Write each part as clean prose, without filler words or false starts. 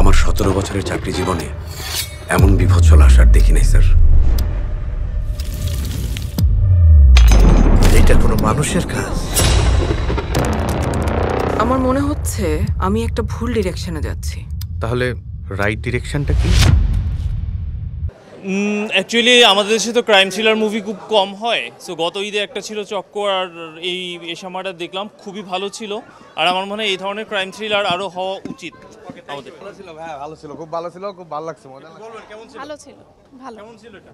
আমার 17 বছরের চাকরি জীবনে এমন বিভৎস লাশ আর দেখি নাই স্যার। এটা কোনো মানুষের কাজ? আমার মনে হচ্ছে আমি একটা ভুল ডিরেকশনে যাচ্ছি। তাহলে রাইট ডিরেকশনটা কি? অ্যাকচুয়ালি আমাদের দেশে তো ক্রাইম থ্রিলার মুভি খুব কম হয়। সো গত ঈদে একটা ছিল চক্কর, আর এই সময়টা দেখলাম খুবই ভালো ছিল। আর আমার মনে হয় এই ধরনের ক্রাইম থ্রিলার আরও হওয়া উচিত আমাদের। ভালো ছিল, হ্যাঁ ভালো ছিল, খুব ভালো ছিল, খুব ভালো লাগছে, মজা লাগছে। কেমন ছিল? ভালো ছিল, ভালো। কেমন ছিল এটা?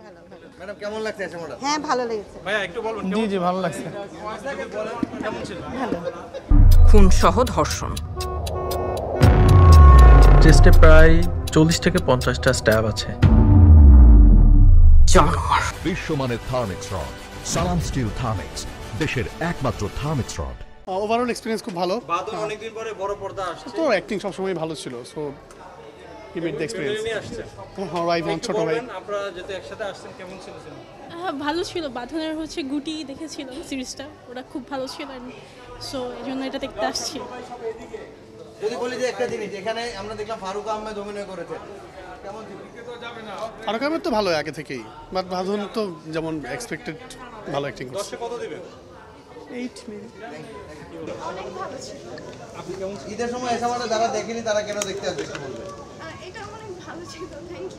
ম্যাডাম কেমন লাগছে এই সময়টা? হ্যাঁ, ভালো লেগেছে। ভাইয়া একটু বলবেন। জি জি ভালো লাগছে। কেমন ছিল? ভালো। খুন সহ ধর্ষণ। চেস্টে প্রায় 40 থেকে 50টা স্ট্যাব আছে। জানোয়ার। বিশ্বমানের থার্মিক্স রড, সালাম স্টিল থার্মিক্স, দেশের একমাত্র থার্মিক্স রড। ওভারঅল এক্সপিরিয়েন্স খুব ভালো। বাদল অনেকদিন পরে বড় পর্দা আসছে। তো অ্যাক্টিং সবসময় ভালো ছিল, so he made the experience. নিয়ে আসছে। হ্যাঁ ভাই, ছোট ভাই। আপনারা যেতে একসাথে আসছেন, কেমন ছিল? ভালো ছিল। বাঁধনের গুটি দেখেছিলাম সিরিজটা, ওটা খুব ভালো ছিল, সো এই জন্য এটা দেখতে আসছি। যদি বলি যে একটা জিনিস, এখানে আমরা দেখলাম ফারুক আহমেদ অভিনয় করেছে, কেমন ছিল? ফারুক আহমেদ তো ভালো আগে থেকেই, বাট বাঁধন তো যেমন এক্সপেক্টেড ভালো অ্যাক্টিং করছে। কত দিবেন? 8 মিনিট। ঈদের সময় এই সময়টা যারা দেখেনি তারা কেন দেখতে আসবে, একটু বলবেন? এটা অনেক ভালো ছিল, থ্যাংক ইউ।